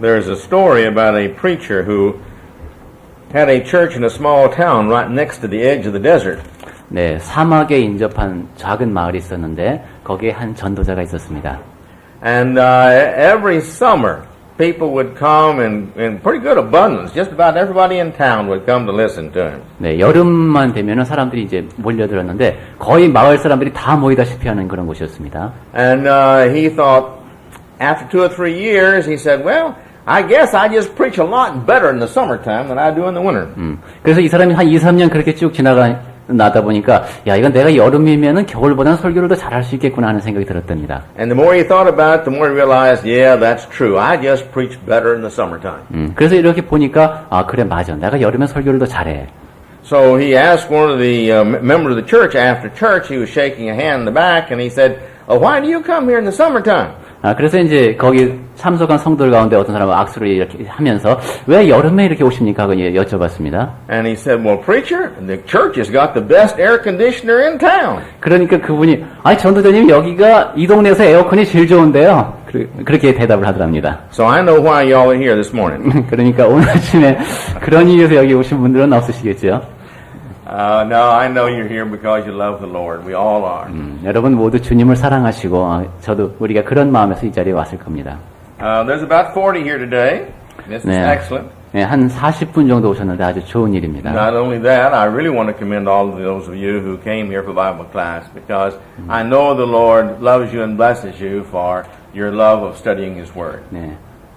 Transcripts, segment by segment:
There's a story about a preacher who had a church in a small town right next to the edge of the desert. 네, 사막에 인접한 작은 마을이 있었는데 거기에 한 전도자가 있었습니다. And every summer, people would come in pretty good abundance. Just about everybody in town would come to listen to him. 네, 여름만 되면은 사람들이 이제 몰려들었는데 거의 마을 사람들이 다 모이다시피 하는 그런 곳이었습니다. And he thought, after 2 or 3 years, he said, well, I guess I just preach a lot better in the summertime than I do in the winter. 그래서 이 사람이 한 2, 3년 그렇게 쭉 나다 보니까 야 이건 내가 여름이면은 겨울보다는 설교를 더 잘할 수 있겠구나 하는 생각이 들었답니다. And the more he thought about it, the more he realized, yeah, that's true. I just preach better in the summertime. 그래서 이렇게 보니까 아 그래 맞아. 내가 여름에 설교를 더 잘해. So he asked one of the members of the church after church. He was shaking a hand in the back, and he said, "Why do you come here in the summertime?" 아 그래서 이제 거기 참석한 성도들 가운데 어떤 사람은 악수를 이렇게 하면서 왜 여름에 이렇게 오십니까? 하고 여쭤봤습니다. And he said, "Well, preacher, the church has got the best air conditioner in town." 그러니까 그분이 아니 전도자님 여기가 이 동네에서 에어컨이 제일 좋은데요. 그렇게 대답을 하더랍니다. So I know why y'all are here this morning. 그러니까 오늘 아침에 그런 이유에서 여기 오신 분들은 없으시겠죠? No, I know you're here because you love the Lord. We all are. 여러분 모두 주님을 사랑하시고 저도 우리가 그런 마음에서 이 자리에 왔을 겁니다. There's about 40 here today. This is excellent. 네, 한 40분 정도 오셨는데 아주 좋은 일입니다. Not only that, I really want to commend all of those of you who came here for Bible class because I know the Lord loves you and blesses you for your love of studying His Word. 네.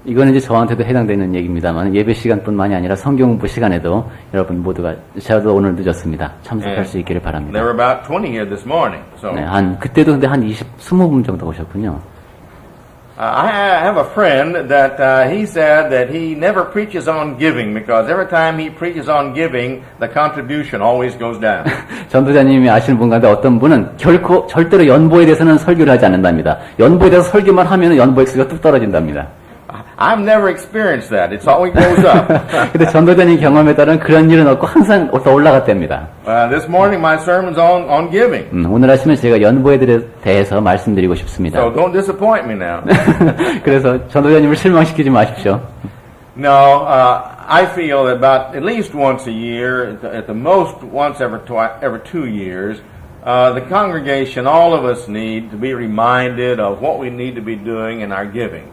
이거는 이제 저한테도 해당되는 얘기입니다만 예배 시간뿐만이 아니라 성경 공부 시간에도 여러분 모두가 저도 오늘 늦었습니다. 참석할 수 있기를 바랍니다. There were about 20 here this morning. So 네, 그때도 근데 한 20분 정도 오셨군요. I have a friend that he said that he never preaches on giving because every time he preaches on giving, the contribution always goes down. 전도자님이 아시는 분 가운데 어떤 분은 절대로 연보에 대해서는 설교를 하지 않는답니다. 연보에 대해서 설교만 하면 연보의 수가 뚝 떨어진답니다. I've never experienced that. It's always goes up. 근데 전도자님 경험에 따른 그런 일은 없고 항상 더 올라갔답니다. This morning my sermon's on giving. 오늘 아침에 제가 연보에 대해서 말씀드리고 싶습니다. So don't disappoint me now. 그래서 전도자님을 실망시키지 마십시오. No, I feel that about at least once a year, at the most once every 2 years, the congregation, all of us need to be reminded of what we need to be doing in our giving.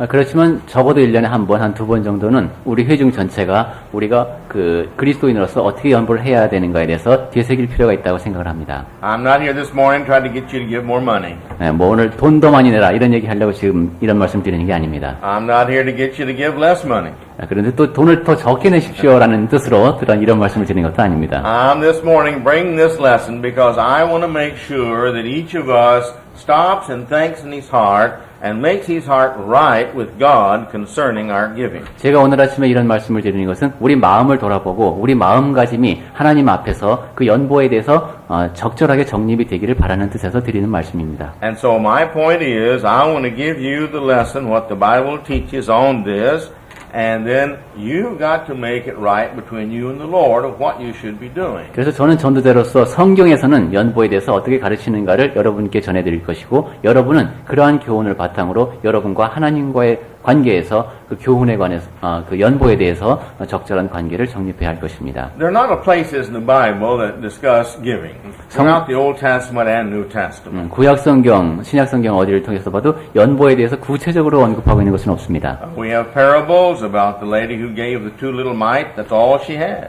그렇지만 적어도 1년에 한 번, 한 2번 정도는 우리 회중 전체가 우리가 그 그리스도인으로서 어떻게 연보를 해야 되는가에 대해서 되새길 필요가 있다고 생각을 합니다. I'm not here this morning trying to get you to give more money. 네, 뭐 오늘 돈 더 많이 내라 이런 얘기 하려고 지금 이런 말씀 드리는 게 아닙니다. I'm not here to get you to give less money. 그런데 또 돈을 더 적게 내십시오라는 뜻으로 이런 말씀을 드리는 것도 아닙니다. I'm this morning bringing this lesson because I want to make sure that each of us stops and thinks in his heart and makes his heart right with God concerning our giving. 제가 오늘 아침에 이런 말씀을 드리는 것은 우리 마음을 돌아보고 우리 마음가짐이 하나님 앞에서 그 연보에 대해서 적절하게 정립이 되기를 바라는 뜻에서 드리는 말씀입니다. And so my point is, I want to give you the lesson, what the Bible teaches on this, and then you've got to make it right between you and the Lord of what you should be doing. 그래서 저는 전도자로서 성경에서는 연보에 대해서 어떻게 가르치는가를 여러분께 전해드릴 것이고 여러분은 그러한 교훈을 바탕으로 여러분과 하나님과의 관계에서 그 교훈에 관해서 그 연보에 대해서 적절한 관계를 정립해야 할 것입니다. There are not a places in the Bible that discuss giving throughout the Old Testament and New Testament. 구약 성경, 신약 성경 어디를 통해서 봐도 연보에 대해서 구체적으로 언급하고 있는 것은 없습니다. We have parables about the lady who gave the 2 little mite. That's all she had.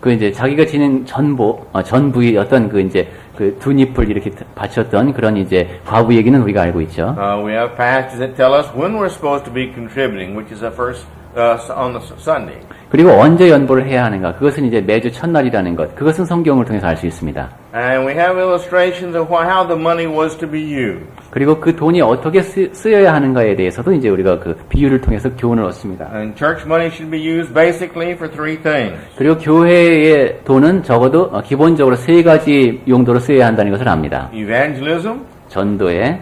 그 이제 자기가 지닌 전부의 어떤 그 이제 그 2잎을 이렇게 바쳤던 그런 이제 과부 얘기는 우리가 알고 있죠. We have passages that tell us when we're supposed to be contributing, which is the first on the Sunday. 그리고 언제 연보를 해야 하는가? 그것은 이제 매주 첫날이라는 것. 그것은 성경을 통해서 알 수 있습니다. And we have illustrations of how the money was to be used. 그리고 그 돈이 어떻게 쓰여야 하는가에 대해서도 이제 우리가 그 비유를 통해서 교훈을 얻습니다. And church money should be used basically for 3 things. 그리고 교회의 돈은 적어도 기본적으로 3가지 용도로 쓰여야 한다는 것을 압니다. Evangelism, 전도에,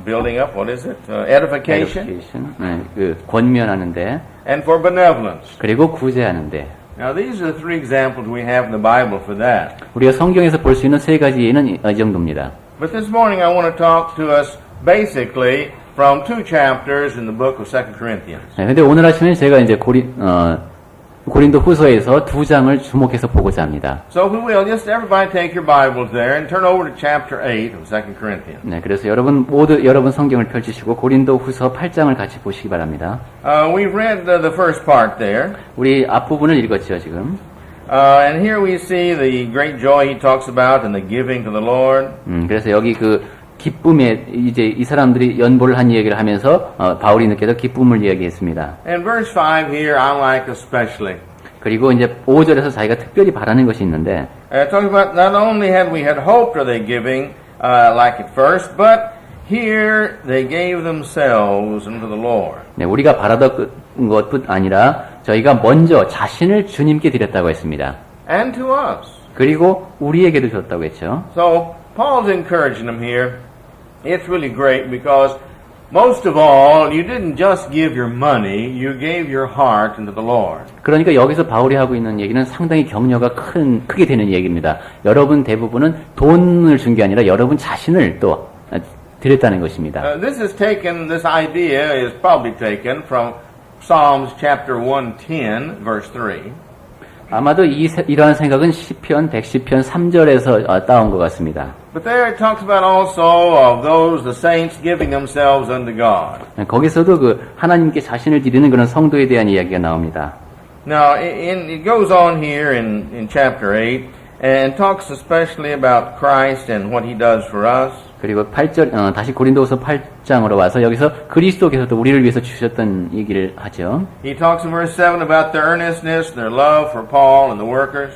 building up, what is it? Edification. 네, 그 권면하는데, and for benevolence. 그리고 구제하는데. Now these are the 3 examples we have in the Bible for that. 우리가 성경에서 볼 수 있는 3가지 예는 이 정도입니다. But this morning I want to talk to us basically from 2 chapters in the book of 2 Corinthians. 네, 근데 오늘 아침에 제가 이제 고린도 후서에서 2장을 주목해서 보고자 합니다. So if we will, just everybody take your Bibles there and turn over to chapter 8 of 2 Corinthians. 네, 그래서 여러분 성경을 펼치시고 고린도 후서 8장을 같이 보시기 바랍니다. We've read the first part there. 우리 앞부분을 읽었죠, 지금. And here we see the great joy he talks about in the giving to the Lord. 그래서 여기 그 기쁨에 이제 이 사람들이 연보를 한 얘기를 하면서 바울이 느껴서 기쁨을 이야기했습니다. And verse 5 here I like especially. 그리고 이제 5절에서 자기가 특별히 바라는 것이 있는데 Talking about not only had we had hoped of their giving like at first, but here they gave themselves unto the Lord. 네, 우리가 바라던 것뿐 아니라 저희가 먼저 자신을 주님께 드렸다고 했습니다. And to us. 그리고 우리에게도 줬다고 했죠. So Paul's encouraging them here. It's really great because most of all, you didn't just give your money, you gave your heart unto the Lord. 그러니까 여기서 바울이 하고 있는 얘기는 상당히 격려가 크게 되는 얘기입니다. 여러분 대부분은 돈을 준 게 아니라 여러분 자신을 또 드렸다는 것입니다. This idea is probably taken from Psalms chapter 110, verse 3. 아마도 이러한 생각은 시편 110편 3절에서 따온 것 같습니다. But there it talks about also of those, the saints, giving themselves unto God. 거기서도 그 하나님께 자신을 드리는 그런 성도에 대한 이야기가 나옵니다. Now, it goes on here in chapter 8 and talks especially about Christ and what He does for us. 그리고 8절 다시 고린도후서 8장으로 와서 여기서 그리스도께서도 우리를 위해서 주셨던 얘기를 하죠. He talks in verse 7 about their earnestness, their love for Paul and the workers.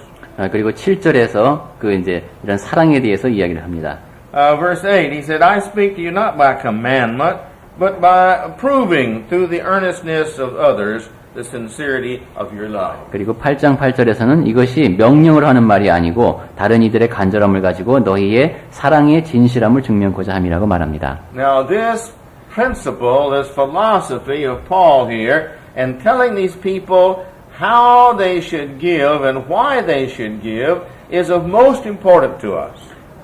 그리고 7절에서 그 이제 이런 사랑에 대해서 이야기를 합니다. Verse 8, he said, I speak to you not by commandment, but by proving through the earnestness of others the sincerity of your love. 그리고 8장 8절에서는 이것이 명령으로 하는 말이 아니고 다른 이들의 간절함을 가지고 너희의 사랑의 진실함을 증명하고자 함이라고 말합니다. Now this principle, this philosophy of Paul here, and telling these people how they should give and why they should give, is of most important to us.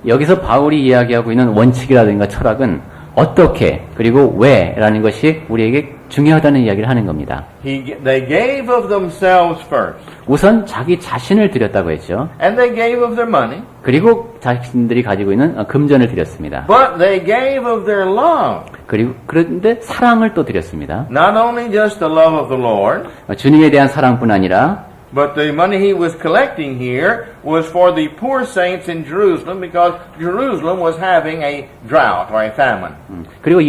여기서 바울이 이야기하고 있는 원칙이라든가 철학은 어떻게 그리고 왜라는 것이 우리에게 중요하다는 이야기를 하는 겁니다. They gave of themselves first. 우선 자기 자신을 드렸다고 했죠. And they gave of their money. 그리고 자신들이 가지고 있는 금전을 드렸습니다. But they gave of their love. 그리고 그런데 사랑을 또 드렸습니다. Not only just the love of the Lord. 주님에 대한 사랑뿐 아니라 But the money he was collecting here was for the poor saints in Jerusalem because Jerusalem was having a drought or a famine. 그리고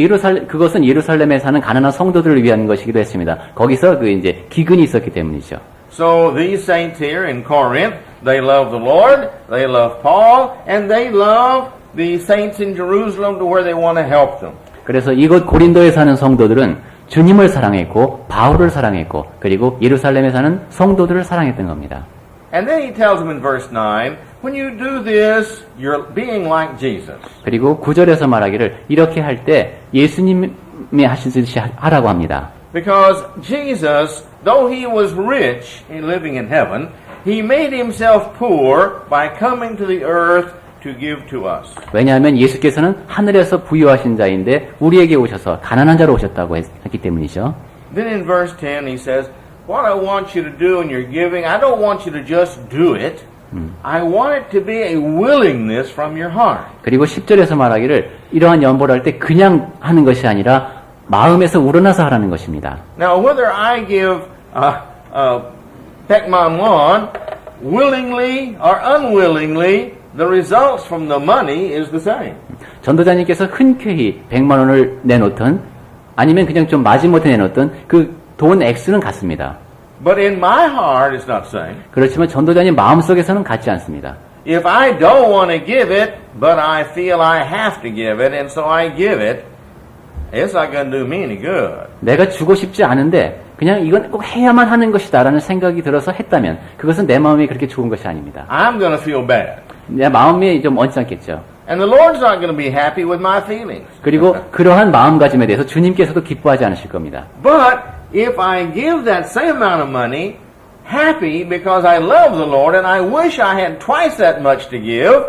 그것은 예루살렘에 사는 가난한 성도들을 위한 것이기도 했습니다. 거기서 그 이제 기근이 있었기 때문이죠. So these saints here in Corinth, they love the Lord, they love Paul, and they love the saints in Jerusalem to where they want to help them. 그래서 이곳 고린도에 사는 성도들은 주님을 사랑했고 바울을 사랑했고 그리고 예루살렘에 사는 성도들을 사랑했던 겁니다. And then he tells them in verse 9, when you do this, you're being like Jesus. 그리고 9절에서 말하기를 이렇게 할 때 예수님이 하시듯이 하라고 합니다. Because Jesus, though he was rich in living in heaven, he made himself poor by coming to the earth to give to us. 왜냐하면 예수께서는 하늘에서 부유하신 자인데 우리에게 오셔서 가난한 자로 오셨다고 했기 때문이죠. Then in verse 10 he says, what I want you to do in your giving, I don't want you to just do it. I want it to be a willingness from your heart. 그리고 10절에서 말하기를 이러한 연보를 할 때 그냥 하는 것이 아니라 마음에서 우러나서 하라는 것입니다. Now whether I give 백만 원 willingly or unwillingly, the results from the money is the same. 전도자님께서 흔쾌히 100만 원을 내놓든 아니면 그냥 좀 마지못해 내놓든 그 돈 액수는 같습니다. But in my heart it's not same. 그렇지만 전도자님 마음속에서는 같지 않습니다. If I don't want to give it, but I feel I have to give it, and so I give it, it's not going to do me any good. 내가 주고 싶지 않은데 그냥 이건 꼭 해야만 하는 것이다라는 생각이 들어서 했다면 그것은 내 마음이 그렇게 좋은 것이 아닙니다. I'm going to feel bad. 내 마음이 좀 언짢겠죠. And the Lord's not going to be happy with my feelings. 그리고 그러한 마음가짐에 대해서 주님께서도 기뻐하지 않으실 겁니다. But if I give that same amount of money, happy because I love the Lord and I wish I had twice that much to give,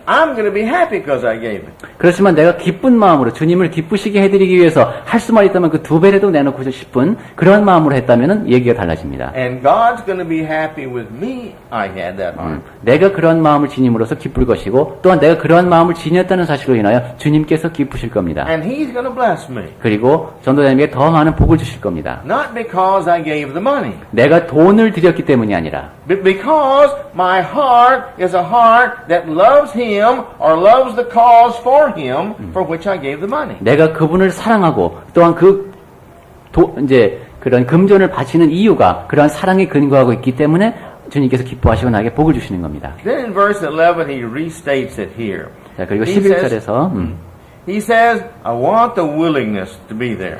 I'm going to be happy because I gave it. 그렇지만 내가 기쁜 마음으로 주님을 기쁘시게 해드리기 위해서 할 수만 있다면 그 2배라도 내놓고 싶은 그런 마음으로 했다면 얘기가 달라집니다. And God's going to be happy with me. I had that heart. 내가 그런 마음을 지님으로써 기쁠 것이고 또한 내가 그러한 마음을 지녔다는 사실로 인하여 주님께서 기쁘실 겁니다. And He's going to bless me. 그리고 전도자님에게 더 많은 복을 주실 겁니다. Not because I gave the money. 내가 돈을 드렸기 때문이 아니라 But because my heart is a heart that loves Him or loves the cause for Him for which I gave the money. 내가 그분을 사랑하고 또한 이제 그런 금전을 바치는 이유가 그러한 사랑에 근거하고 있기 때문에 주님께서 기뻐하시고 나에게 복을 주시는 겁니다. Then in verse 11 He restates it here. 자, 그리고 He says, 11절에서 He says, I want the willingness to be there.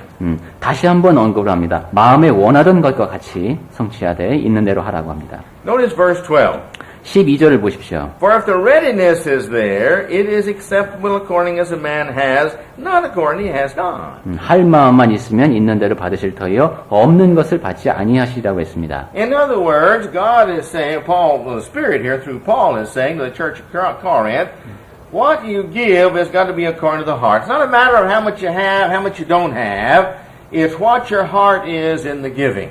다시 한번 언급을 합니다. 마음에 원하던 것과 같이 성취하되 있는 대로 하라고 합니다. Notice verse 12. 12절을 보십시오. For if the readiness is there, it is acceptable according as a man has, not according he has not. 할 마음만 있으면 있는 대로 받으실 터이요 없는 것을 받지 아니하시라고 했습니다. In other words, God is saying, the Spirit here through Paul is saying to the church of Corinth, what you give has got to be according to the heart. It's not a matter of how much you have, how much you don't have. It's what your heart is in the giving.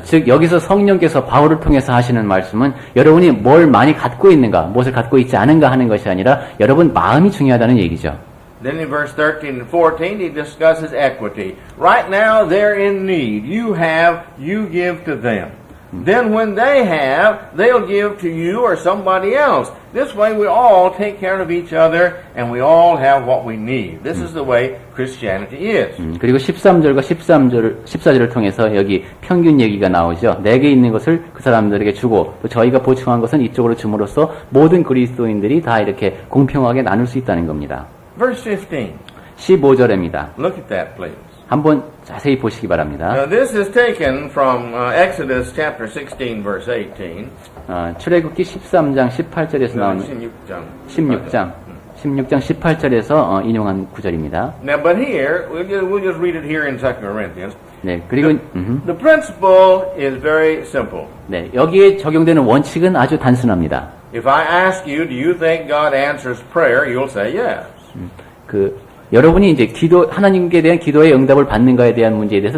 즉 여기서 성령께서 바울을 통해서 하시는 말씀은 여러분이 뭘 많이 갖고 있는가, 무엇을 갖고 있지 않은가 하는 것이 아니라 여러분 마음이 중요하다는 얘기죠. Then in verse 13 and 14 he discusses equity. Right now they're in need. You have, you give to them. Then when they have, they'll give to you or somebody else. This way we all take care of each other and we all have what we need. This is the way Christianity is. 그리고 13절과 14절을 통해서 여기 평균 얘기가 나오죠. 내게 있는 것을 그 사람들에게 주고 또 저희가 보충한 것은 이쪽으로 줌으로써 모든 그리스도인들이 다 이렇게 공평하게 나눌 수 있다는 겁니다. Verse 15. 15절입니다. Look at that, please. 한번 자세히 보시기 바랍니다. Now this is taken from Exodus chapter 16, verse 18. 출애굽기 13장 18절에서 나오는 16장 18절에서 인용한 구절입니다. Now, but here we'll just read it here in 2 Corinthians. 네, 그리고 The principle is very simple. 네, 여기에 적용되는 원칙은 아주 단순합니다. If I ask you, do you think God answers prayer? You'll say yes. 여러분이 이제 하나님께 대한 기도의 응답을 받는가에 대한 문제에 대해서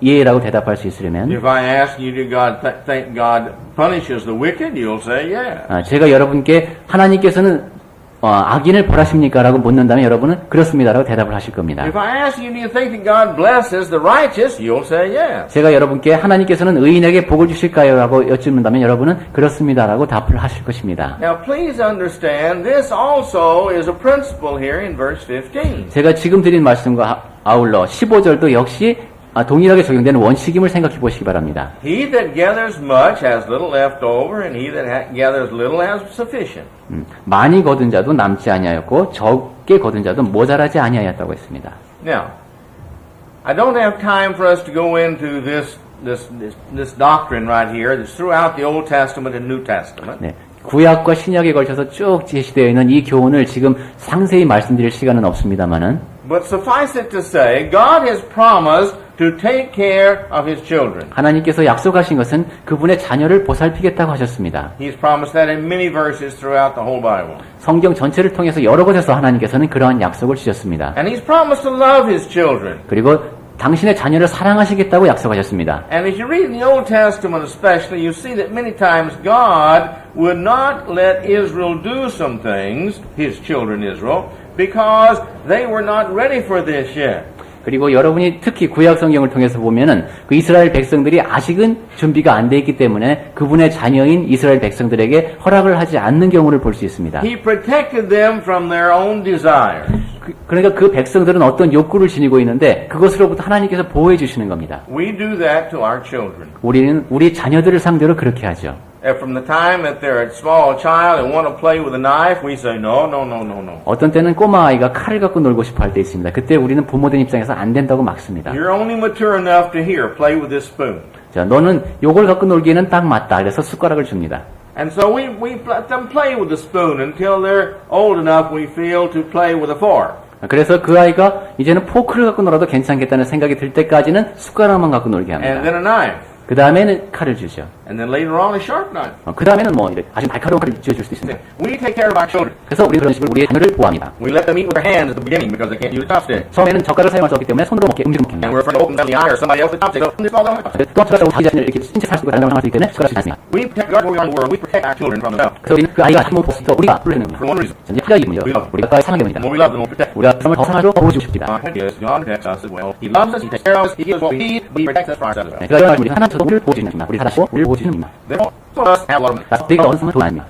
예라고 대답할 수 있으려면 If I ask you, do God think God punishes the wicked? You'll say yes. 제가 여러분께 하나님께서는 악인을 벌하십니까? 라고 묻는다면 여러분은 그렇습니다라고 대답을 하실 겁니다. If I ask you, do you think that God blesses the righteous? You'll say yes. 제가 여러분께 하나님께서는 의인에게 복을 주실까요? 라고 여쭙는다면 여러분은 그렇습니다라고 답을 하실 것입니다. Now please understand, this also is a principle here in verse 15. 제가 지금 드린 말씀과 아울러 15절도 역시 동일하게 적용되는 원칙임을 생각해 보시기 바랍니다. He that gathers much has little left over, and he that gathers little has sufficient. 많이 거둔 자도 남지 아니하였고 적게 거둔 자도 모자라지 아니하였다고 했습니다. Now, I don't have time for us to go into this doctrine right here. That's throughout the Old Testament and New Testament. 네, 구약과 신약에 걸쳐서 쭉 제시되어 있는 이 교훈을 지금 상세히 말씀드릴 시간은 없습니다만은 But suffice it to say, God has promised to take care of His children. 하나님께서 약속하신 것은 그분의 자녀를 보살피겠다고 하셨습니다. He's promised that in many verses throughout the whole Bible. 성경 전체를 통해서 여러 곳에서 하나님께서는 그러한 약속을 주셨습니다. And He's promised to love His children. 그리고 당신의 자녀를 사랑하시겠다고 약속하셨습니다. And as you read in the Old Testament especially, you see that many times God would not let Israel do some things, His children Israel, because they were not ready for this yet. 그리고 여러분이 특히 구약 성경을 통해서 보면은 그 이스라엘 백성들이 아직은 준비가 안 돼 있기 때문에 그분의 자녀인 이스라엘 백성들에게 허락을 하지 않는 경우를 볼 수 있습니다. He protected them from their own desires. 그러니까 그 백성들은 어떤 욕구를 지니고 있는데 그것으로부터 하나님께서 보호해 주시는 겁니다. We do that to our children. 우리는 우리 자녀들을 상대로 그렇게 하죠. From the time that they're a small child and want to play with a knife, we say no, no, no, no, no. 어떤 때는 꼬마 아이가 칼을 갖고 놀고 싶어 할 때 있습니다. 그때 우리는 부모된 입장에서 안 된다고 막습니다. You're only mature enough to hear, play with this spoon. 자, 너는 요걸 갖고 놀기에는 딱 맞다. 그래서 숟가락을 줍니다. And so we let them play with the spoon until they're old enough, we feel, to play with a fork. 그래서 그 아이가 이제는 포크를 갖고 놀아도 괜찮겠다는 생각이 들 때까지는 숟가락만 갖고 놀게 합니다. And then a knife. 그 다음에는 칼을 주죠. and then later on a sharp knife. 그 다음에는 뭐 이렇게 아주 날카로운 칼을 쥐어줄 수도 있습니다. We take care of our children. 그래서 우리는 그런 식으로 우리의 자녀를 보호합니다. We let them eat with their hands at the beginning because they can't use a chopstick. 처음에는 젓갈을 사용할 수 없기 때문에 손으로 먹게 움직임 And 못합니다. we're afraid to open them the eye or somebody else's chopstick. This all the way. 또 젓가락으로 자기 자신을 이렇게 신체 살 수 있고 다른 사람을 할수 있기 때문에 젓가락을 쓰지 않습니다. We protect God where we are in the world. We protect our children from themselves. 그래서 우리는 그 아이가 한번 벗부터 우리가 불러내는 겁니다. For one reason. 전혀 한 가지군요. 우리가 가까이 사는 겁니다. The more we love them, the more we protect. 우리가 사람을 더 사랑하고 보호해주고 싶습니다. Our point is, God protects us as well. He loves us. He takes care of us. He gives what we need. But He protects us for ourselves as well. 그러니까 이런 말씀 우리 하나님께서 우리를 보호해주는 겁니다. 우리를 사랑하고 우리를 보호해주는 겁니다. Therefore, some of us have a lot of money. 우리가 얻는 돈은 아닙니다.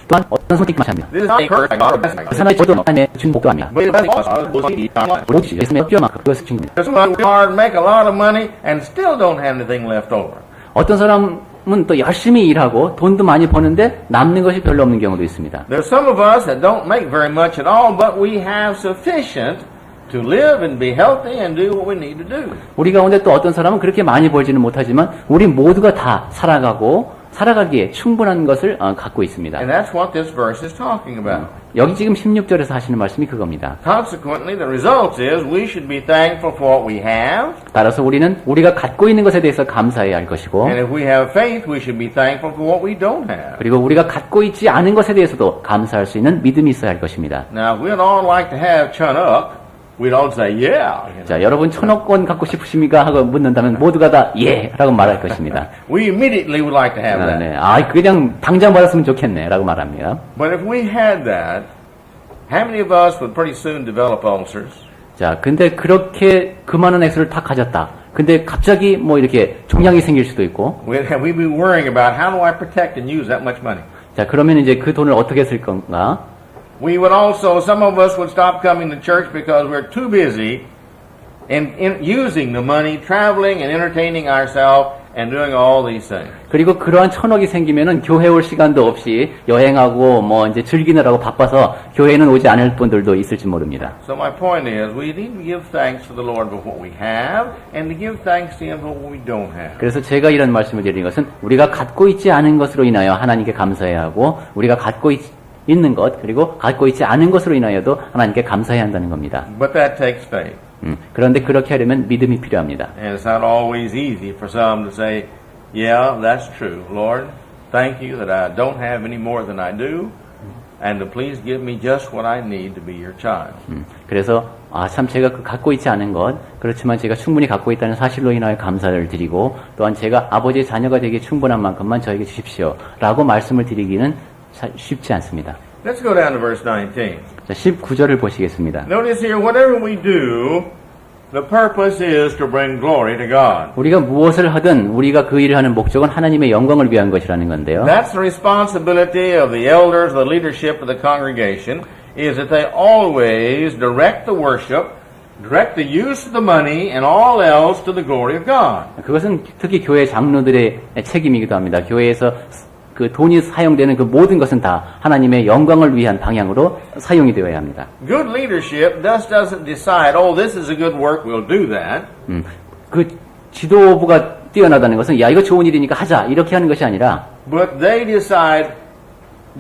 또한 어떤 손짓 맛이 합니다. This is not a curse by God or blessing by 그 God. 사람의 저도 하나님의 준 복도 아닙니다. But it's a blessing also. Those who need our life. 오직 예수님의 필요만큼 그것을 준 겁니다. There's some of us work hard, make a lot of money, and still don't have anything left over. 어떤 사람은 또 열심히 일하고 돈도 많이 버는데 남는 것이 별로 없는 경우도 있습니다. There's some of us that don't make very much at all, but we have sufficient to live and be healthy and do what we need to do. 우리 가운데 또 어떤 사람은 그렇게 많이 벌지는 못하지만 우리 모두가 다 살아가기에 충분한 것을 갖고 있습니다. And that's what this verse is talking about. 여기 지금 16절에서 하시는 말씀이 그겁니다. Consequently, the result is we should be thankful for what we have. 따라서 우리는 우리가 갖고 있는 것에 대해서 감사해야 할 것이고 And if we have faith, we should be thankful for what we don't have. 그리고 우리가 갖고 있지 않은 것에 대해서도 감사할 수 있는 믿음이 있어야 할 것입니다. Now, if we'd all like to have chun-up, we'd all say, yeah. 자, 여러분 1,000억 원 갖고 싶으십니까? 하고 묻는다면 모두가 다 예! 라고 말할 것입니다. We immediately would like to have that. 네. 그냥 당장 받았으면 좋겠네 라고 말합니다. But if we had that, how many of us would pretty soon develop ulcers? 자, 근데 그렇게 그 많은 액수를 다 가졌다. 근데 갑자기 뭐 이렇게 종양이 생길 수도 있고 We'd be worrying about how do I protect and use that much money. 자, 그러면 이제 그 돈을 어떻게 쓸 건가? We would also, some of us would stop coming to church because we're too busy in using the money, traveling and entertaining ourselves and doing all these things. 그리고 그러한 1,000억이 생기면은 교회 올 시간도 없이 여행하고 뭐 이제 즐기느라고 바빠서 교회는 오지 않을 분들도 있을지 모릅니다. So my point is, we need to give thanks to the Lord for what we have and to give thanks to Him for what we don't have. 그래서 제가 이런 말씀을 드리는 것은 우리가 갖고 있지 않은 것으로 인하여 하나님께 감사해야 하고 우리가 갖고 있는 것 그리고 갖고 있지 않은 것으로 인하여도 하나님께 감사해야 한다는 겁니다. But that takes faith. 그런데 그렇게 하려면 믿음이 필요합니다. And it's not always easy for some to say, yeah, that's true. Lord, thank you that I don't have any more than I do. And to please give me just what I need to be your child. 그래서 참 제가 갖고 있지 않은 것 그렇지만 제가 충분히 갖고 있다는 사실로 인하여 감사를 드리고 또한 제가 아버지의 자녀가 되기에 충분한 만큼만 저에게 주십시오 라고 말씀을 드리기는 쉽지 않습니다. Let's go down to verse 19. 자, 19절을 보시겠습니다. Notice here, whatever we do, the purpose is to bring glory to God. 우리가 무엇을 하든 우리가 그 일을 하는 목적은 하나님의 영광을 위한 것이라는 건데요. That's the responsibility of the elders, the leadership of the congregation, is that they always direct the worship, direct the use of the money and all else to the glory of God. 그것은 특히 교회 장로들의 책임이기도 합니다. 교회에서 그 돈이 사용되는 그 모든 것은 다 하나님의 영광을 위한 방향으로 사용이 되어야 합니다. Good leadership doesn't decide, oh, this is a good work, we'll do that. 그 지도부가 뛰어나다는 것은 야 이거 좋은 일이니까 하자 이렇게 하는 것이 아니라 But they decide,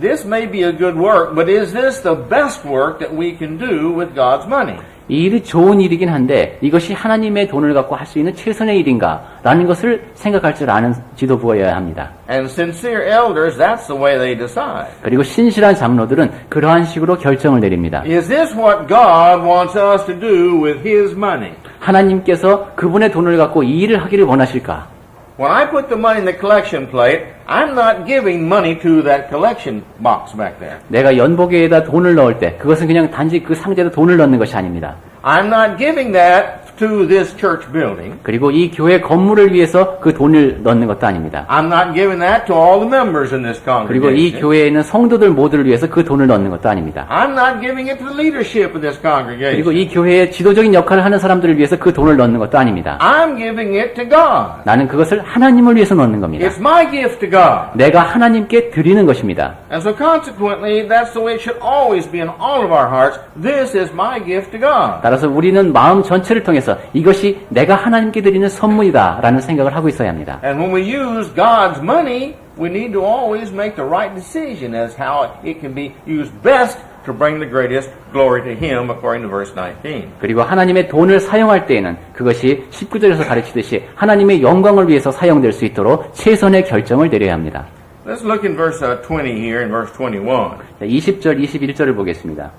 this may be a good work, but is this the best work that we can do with God's money? 이 일이 좋은 일이긴 한데 이것이 하나님의 돈을 갖고 할 수 있는 최선의 일인가라는 것을 생각할 줄 아는 지도부여야 합니다. And sincere elders, that's the way they decide. 그리고 신실한 장로들은 그러한 식으로 결정을 내립니다. Is this what God wants us to do with His money? 하나님께서 그분의 돈을 갖고 이 일을 하기를 원하실까? When I put the money in the collection plate, I'm not giving money to that collection box back there. 내가 연보계에다 돈을 넣을 때 그것은 그냥 단지 그 상자에다 돈을 넣는 것이 아닙니다. I'm not giving that to this church building. 그리고 이 교회 건물을 위해서 그 돈을 넣는 것도 아닙니다. I'm not giving that to all the members in this 그리고 이 congregation. 교회에 있는 성도들 모두를 위해서 그 돈을 넣는 것도 아닙니다. I'm not giving it to the leadership of this congregation. 그리고 이 교회의 지도적인 역할을 하는 사람들을 위해서 그 돈을 넣는 것도 아닙니다. I'm giving it to God. 나는 그것을 하나님을 위해서 넣는 겁니다. It's my gift to God. 내가 하나님께 드리는 것입니다. And so consequently, that's the way it should always be in all of our hearts. This is my gift to God. 따라서 우리는 마음 전체를 통해서 이것이 내가 하나님께 드리는 선물이다 라는 생각을 하고 있어야 합니다. And when we use God's money, we need to always make the right decision as how it can be used best to bring the greatest glory to Him, according to verse 19. 그리고 하나님의 돈을 사용할 때에는 그것이 19절에서 가르치듯이 하나님의 영광을 위해서 사용될 수 있도록 최선의 결정을 내려야 합니다. Let's look in verse 20 here, in verse 21. 20절, 21절을 보겠습니다.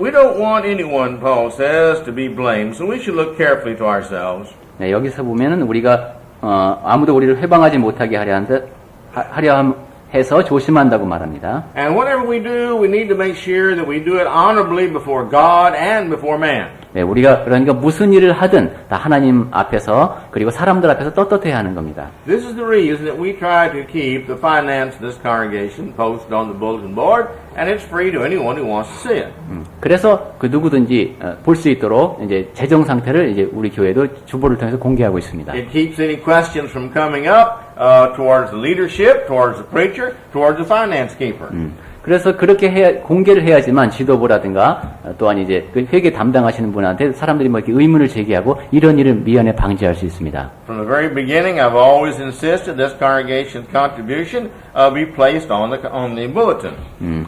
We don't want anyone, Paul says, to be blamed, so we should look carefully to ourselves. 네, 여기서 보면은 우리가 아무도 우리를 회방하지 못하게 하려 해서 조심한다고 말합니다. And whatever we do, we need to make sure that we do it honorably before God and before man. 네, 우리가 그러니까 무슨 일을 하든 다 하나님 앞에서 그리고 사람들 앞에서 떳떳해야 하는 겁니다. This is the reason that we try to keep the finance of this congregation posted on the bulletin board, and it's free to anyone who wants to see it. 그래서 그 누구든지 볼 수 있도록 이제 재정 상태를 이제 우리 교회도 주보를 통해서 공개하고 있습니다. It keeps any questions from coming up towards the leadership, towards the preacher, towards the finance keeper. 그래서 그렇게 공개를 해야지만 지도부라든가 또한 이제 그 회계 담당하시는 분한테 사람들이 뭐 이렇게 의문을 제기하고 이런 일을 미연에 방지할 수 있습니다. From the very beginning, I've always insisted this congregation's contribution be placed on the bulletin.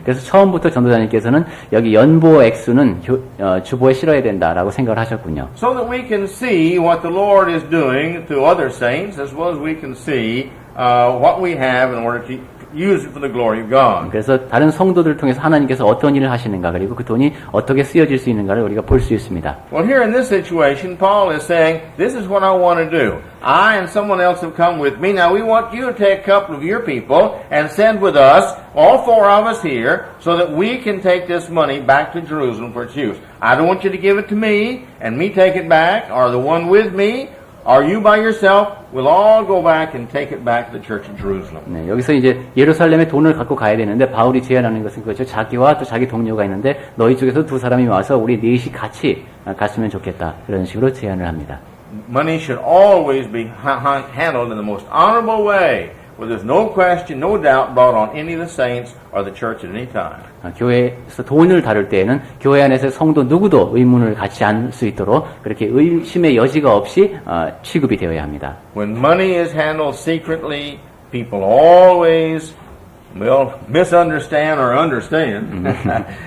그래서 처음부터 전도사님께서는 여기 연보 액수는 주보에 실어야 된다라고 생각을 하셨군요. So that we can see what the Lord is doing to other saints, as well as we can see what we have in order to use it for the glory of God. 그래서 다른 성도들 통해서 하나님께서 어떤 일을 하시는가 그리고 그 돈이 어떻게 쓰여질 수 있는가를 우리가 볼 수 있습니다. Well, here in this situation, Paul is saying, this is what I want to do. I and someone else have come with me. Now we want you to take a couple of your people and send with us, all four of us here, so that we can take this money back to Jerusalem for its use. I don't want you to give it to me and me take it back, or the one with me, or you by yourself. We'll all go back and take it back to the church of Jerusalem. 네, 여기서 이제 예루살렘에 돈을 갖고 가야 되는데 바울이 제안하는 것은 그렇죠. 자기와 또 자기 동료가 있는데 너희 쪽에서 두 사람이 와서 우리 넷이 같이 갔으면 좋겠다. 그런 식으로 제안을 합니다. Money should always be handled in the most honorable way, where there's no question, no doubt brought on any of the saints or the church at any time. 교회에서 돈을 다룰 때에는 교회 안에서 성도 누구도 의문을 갖지 않을 수 있도록 그렇게 의심의 여지가 없이 취급이 되어야 합니다. When money is handled secretly, people always misunderstand or understand,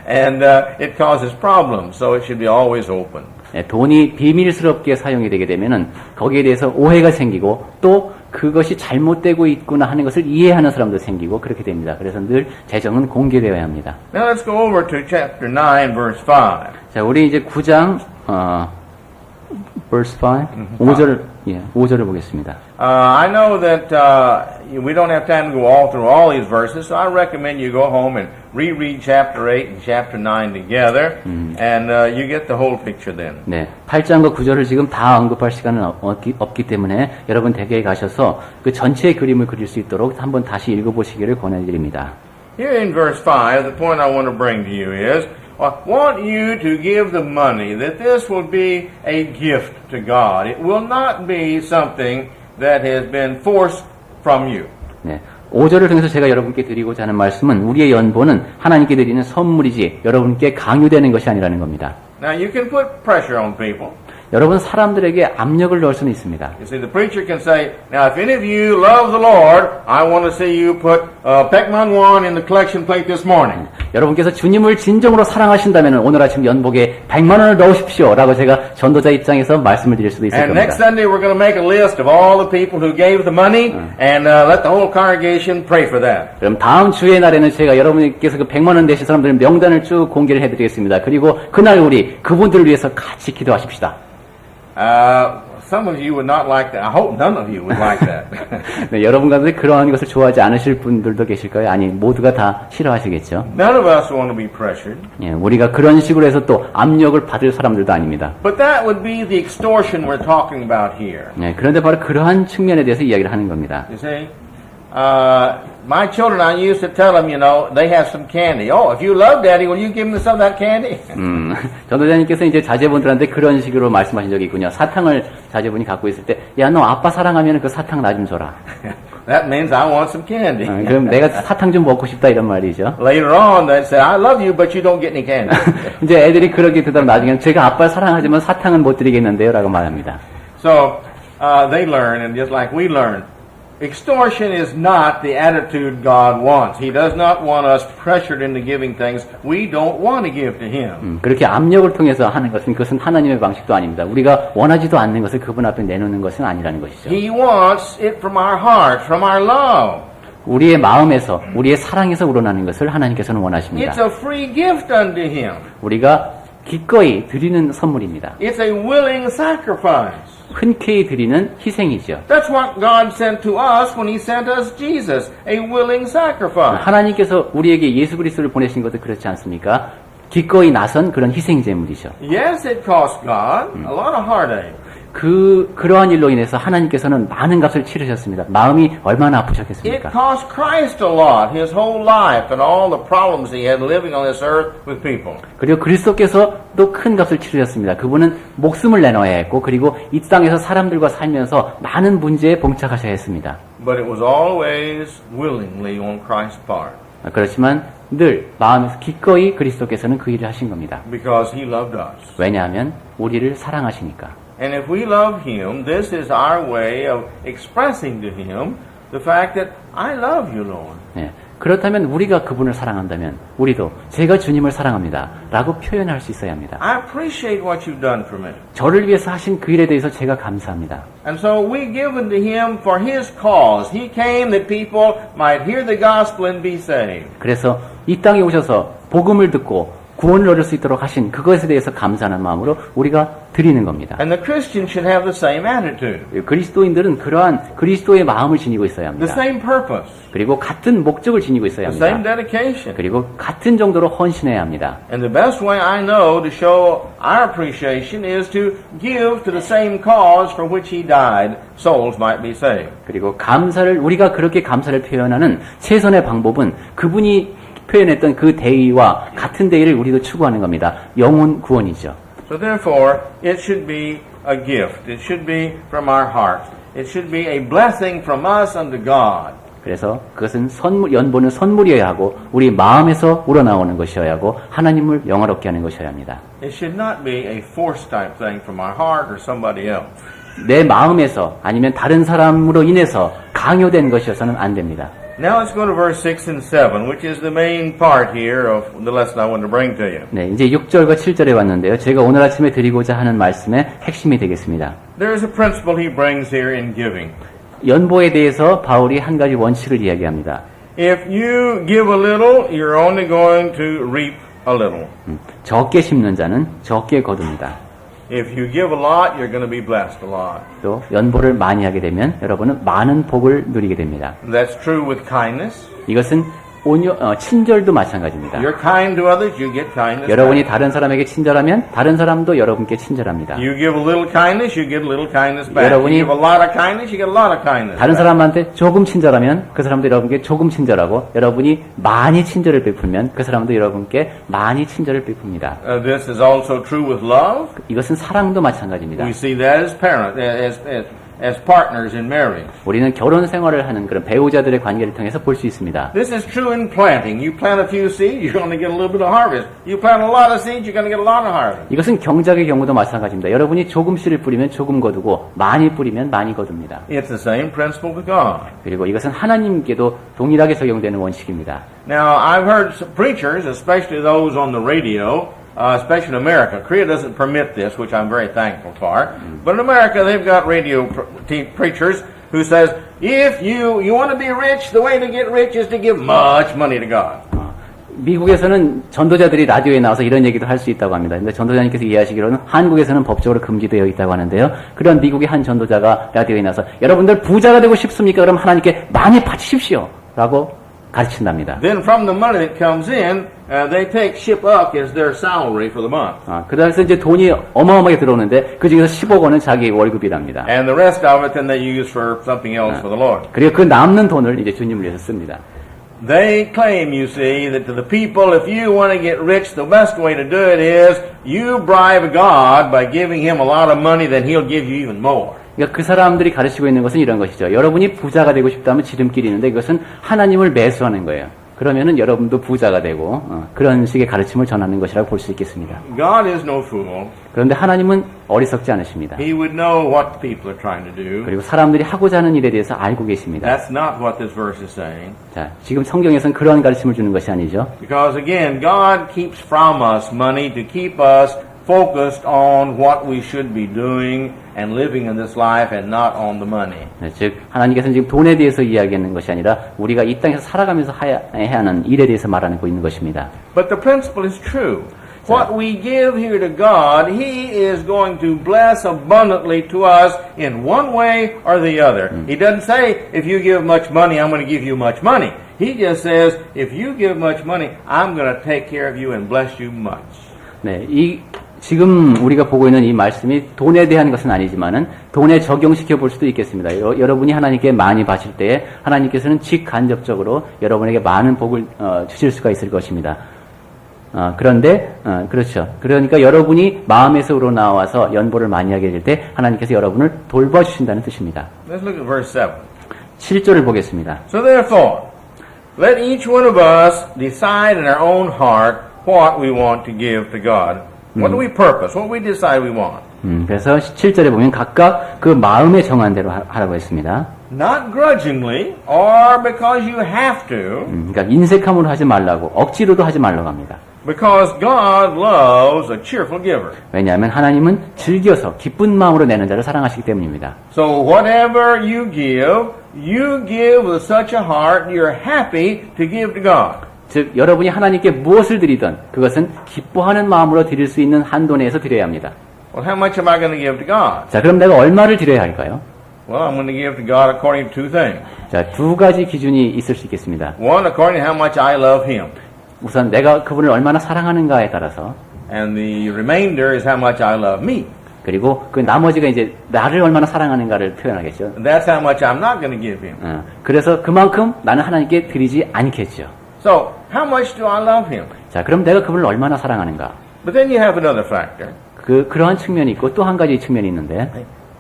and it causes problems. So it should be always open. 돈이 비밀스럽게 사용이 되게 되면은 거기에 대해서 오해가 생기고 또 그것이 잘못되고 있구나 하는 것을 이해하는 사람도 생기고 그렇게 됩니다. 그래서 늘 재정은 공개되어야 합니다. Now let's go over to chapter 9, verse 5. 자, 우리 이제 9장 verse 5 5절을 보겠습니다. I know that we don't have time to go all through all these verses, so I recommend you go home and reread chapter 8 and chapter 9 together, and you get the whole picture then. 네, 8장과 9절을 지금 다 언급할 시간은 없기 때문에 여러분 댁에 가셔서 그 전체의 그림을 그릴 수 있도록 한번 다시 읽어보시기를 권해드립니다. Here in verse 5, the point I want to bring to you is, I want you to give the money, that this will be a gift to God. It will not be something that has been forced from you. 네, 5절을 통해서 제가 여러분께 드리고자 하는 말씀은 우리의 연보는 하나님께 드리는 선물이지 여러분께 강요되는 것이 아니라는 겁니다. Now you can put pressure on people. 여러분 사람들에게 압력을 넣을 수는 있습니다. You see, the preacher can say, now if any of you love the Lord, I want to see you put Pekman 1 in the collection plate this morning. 여러분께서 주님을 진정으로 사랑하신다면 오늘 아침 연복에 100만 원을 넣으십시오 라고 제가 전도자 입장에서 말씀을 드릴 수도 있을 And 겁니다. next Sunday we're going to make a list of all the people who gave the money and let the whole congregation pray for that. 그럼 다음 주의 날에는 제가 여러분께서 그 100만 원 내신 사람들 명단을 쭉 공개를 해드리겠습니다. 그리고 그날 우리 그분들을 위해서 같이 기도하십시다. Some of you would not like that. I hope none of you would like that. 네, 여러분 가운데 그러한 것을 좋아하지 않으실 분들도 계실 거예요. 아니 모두가 다 싫어하시겠죠. None of us want to be pressured. 예, 우리가 그런 식으로 해서 또 압력을 받을 사람들도 아닙니다. But that would be the extortion we're talking about here. 네, 그런데 바로 그러한 측면에 대해서 이야기를 하는 겁니다. You see? My children, I used to tell them, you know, they have some candy. Oh, if you love Daddy, will you give them some of that candy? 전도자님께서 이제 자제분들한테 그런 식으로 말씀하신 적이 있군요. 사탕을 자제분이 갖고 있을 때, 야, 너 아빠 사랑하면 그 사탕 나 좀 줘라. That means I want some candy. 그럼 내가 사탕 좀 먹고 싶다 이런 말이죠. Later on, they say, I love you, but you don't get any candy. 이제 애들이 그렇게 되다 나중에는 제가 아빠를 사랑하지만 사탕은 못 드리겠는데요 라고 말합니다. So, they learn, and just like we learn, Extortion is not the attitude God wants. He does not want us pressured into giving things we don't want to give to Him. 그렇게 압력을 통해서 하는 것은 그것은 하나님의 방식도 아닙니다. 우리가 원하지도 않는 것을 그분 앞에 내놓는 것은 아니라는 것이죠. He wants it from our heart, from our love. 우리의 마음에서, 우리의 사랑에서 우러나는 것을 하나님께서는 원하십니다. It's a free gift unto Him. 우리가 기꺼이 드리는 선물입니다. It's a willing sacrifice. 흔쾌히 드리는 희생이죠. That's what God sent to us when He sent us Jesus, a willing sacrifice. 하나님께서 우리에게 예수 그리스도를 보내신 것도 그렇지 않습니까? 기꺼이 나선 그런 희생 제물이죠. Yes, it cost God a lot of heartache. 그러한 일로 인해서 하나님께서는 많은 값을 치르셨습니다. 마음이 얼마나 It 아프셨겠습니까? cost Christ a lot, His whole life and all the problems He had living on this earth with people. 그리고 그리스도께서도 큰 값을 치르셨습니다. 그분은 목숨을 내놔야 했고, 그리고 이 땅에서 사람들과 살면서 많은 문제에 봉착하셔야 했습니다. But it was always willingly on Christ's part. 그렇지만 늘 마음에서 기꺼이 그리스도께서는 그 일을 하신 겁니다. Because He loved us. 왜냐하면 우리를 사랑하시니까. And if we love Him, this is our way of expressing to Him the fact that I love you, Lord. 네. 그렇다면 우리가 그분을 사랑한다면 우리도 제가 주님을 사랑합니다 라고 표현할 수 있어야 합니다. I appreciate what you've done for me. 저를 위해서 하신 그 일에 대해서 제가 감사합니다. And so we give unto Him for His cause. He came that people might hear the gospel and be saved. 그래서 이 땅에 오셔서 복음을 듣고 구원을 얻을 수 있도록 하신 그것에 대해서 감사하는 마음으로 우리가 드리는 겁니다. And the Christian should have the same attitude, 그리스도인들은 그러한 그리스도의 마음을 지니고 있어야 the 합니다. same purpose, 그리고 같은 목적을 지니고 있어야 the same 합니다. dedication. 그리고 같은 정도로 헌신해야 합니다. And the best way I know to show our appreciation is to give to the same cause for which He died, souls might be saved. 그리고 우리가 그렇게 감사를 표현하는 최선의 방법은 그분이 표현했던 그 대의와 같은 대의를 우리도 추구하는 겁니다. 영혼 구원이죠. So therefore, it should be a gift. It should be from our heart. It should be a blessing from us unto God. 그래서 그것은 연보는 선물이어야 하고 우리 마음에서 우러나오는 것이어야 하고 하나님을 영화롭게 하는 것이어야 합니다. It should not be a force type thing from our heart or somebody else. 내 마음에서 아니면 다른 사람으로 인해서 강요된 것이어서는 안 됩니다. Now let's go to verse 6 and 7, which is the main part here of the lesson I want to bring to you. 네, 이제 6절과 7절에 왔는데요. 제가 오늘 아침에 드리고자 하는 말씀의 핵심이 되겠습니다. There is a principle he brings here in giving. 연보에 대해서 바울이 한 가지 원칙을 이야기합니다. If you give a little, you're only going to reap a little. 적게 심는 자는 적게 거둡니다. If you give a lot, you're going to be blessed a lot. 또 연보를 많이 하게 되면 여러분은 많은 복을 누리게 됩니다. That's true with kindness. 이것은 친절도 마찬가지입니다. You're kind to others, you get kindness. 여러분이 다른 사람에게 친절하면 다른 사람도 여러분께 친절합니다. You give a little kindness, you get a little kindness back. 여러분이 You give a lot of kindness, you get a lot of kindness. 다른 back. 사람한테 조금 친절하면 그 사람도 여러분께 조금 친절하고 여러분이 많이 친절을 베풀면 그 사람도 여러분께 많이 친절을 베풉니다. This is also true with love. 이것은 사랑도 마찬가지입니다. We see that as parents, as partners in marriage. 우리는 결혼 생활을 하는 그런 배우자들의 관계를 통해서 볼 수 있습니다. This is true in planting. You plant a few seeds, you're going to get a little bit of harvest. You plant a lot of seeds, you're going to get a lot of harvest. 이것은 경작의 경우도 마찬가지입니다. 여러분이 조금 씨를 뿌리면 조금 거두고 많이 뿌리면 많이 거둡니다. It's the same principle with God. 그리고 이것은 하나님께도 동일하게 적용되는 원칙입니다. Now, I've heard some preachers, especially those on the radio, especially in America. Korea doesn't permit this, which I'm very thankful for. But in America, they've got radio preachers who says, if you want to be rich, the way to get rich is to give much money to God. 미국에서는 전도자들이 라디오에 나와서 이런 얘기도 할 수 있다고 합니다. 근데 전도자님께서 이해하시기로는 한국에서는 법적으로 금지되어 있다고 하는데요. 그런 미국의 한 전도자가 라디오에 나와서 여러분들 부자가 되고 싶습니까? 그럼 하나님께 많이 바치십시오. 라고 가르친답니다. Then from the money that comes in, they take $10 as their salary for the month. 그래서 이제 돈이 어마어마하게 들어오는데 그 중에서 10억 원은 자기 월급이랍니다. And the rest of it then they use for something else for the Lord. 그리고 그 남는 돈을 이제 주님을 위해서 씁니다. They claim, you see, that to the people, if you want to get rich, the best way to do it is you bribe God by giving him a lot of money, then he'll give you even more. 그러니까 그 사람들이 가르치고 있는 것은 이런 것이죠. 여러분이 부자가 되고 싶다면 지름길이 있는데 이것은 하나님을 매수하는 거예요. 그러면은 여러분도 부자가 되고 그런 식의 가르침을 전하는 것이라고 볼 수 있겠습니다. God is no fool. 그런데 하나님은 어리석지 않으십니다. He would know what people are trying to do. 그리고 사람들이 하고자 하는 일에 대해서 알고 계십니다. That's not what this verse is saying. 자, 지금 성경에서는 그러한 가르침을 주는 것이 아니죠. Because again, God keeps from us money to keep us focused on what we should be doing and living in this life and not on the money. 네, 즉 하나님께서는 지금 돈에 대해서 이야기하는 것이 아니라 우리가 이 땅에서 살아가면서 해야 하는 일에 대해서 말하고 있는 것입니다. But the principle is true. What we give here to God, He is going to bless abundantly to us in one way or the other. He doesn't say, if you give much money, I'm going to give you much money. He just says, if you give much money, I'm going to take care of you and bless you much. 네, 지금 우리가 보고 있는 이 말씀이 돈에 대한 것은 아니지만은 돈에 적용시켜 볼 수도 있겠습니다. 여러분이 하나님께 많이 바칠 때에 하나님께서는 직간접적으로 여러분에게 많은 복을 주실 수가 있을 것입니다. 그런데 그렇죠. 그러니까 여러분이 마음에서 우러나와서 연보를 많이 하게 될 때 하나님께서 여러분을 돌봐주신다는 뜻입니다. Let's look at verse 7. 7절을 보겠습니다. So therefore, let each one of us decide in our own heart what we want to give to God. What do we purpose? What do we decide we want? 그래서 7절에 보면 각각 그 마음에 정한 대로 하라고 했습니다. Not grudgingly or because you have to. 그러니까 인색함으로 하지 말라고 억지로도 하지 말라고 합니다. Because God loves a cheerful giver. 왜냐하면 하나님은 즐겨서 기쁜 마음으로 내는 자를 사랑하시기 때문입니다. So whatever you give with such a heart, you're happy to give to God. 즉 여러분이 하나님께 무엇을 드리든 그것은 기뻐하는 마음으로 드릴 수 있는 한도 내에서 드려야 합니다. Well, how much am I going to give to God? 자, 그럼 내가 얼마를 드려야 할까요? Well, I'm going to give to God according to two things. 자, 두 가지 기준이 있을 수 있겠습니다. One, according to how much I love Him. 우선 내가 그분을 얼마나 사랑하는가에 따라서, And the remainder is how much I love me. 그리고 그 나머지가 이제 나를 얼마나 사랑하는가를 표현하겠죠. And that's how much I'm not going to give Him. 그래서 그만큼 나는 하나님께 드리지 않겠죠. So, how much do I love Him? 자, 그럼 내가 그분을 얼마나 사랑하는가? But then you have another factor. 그러한 측면이 있고 또 한 가지 측면이 있는데,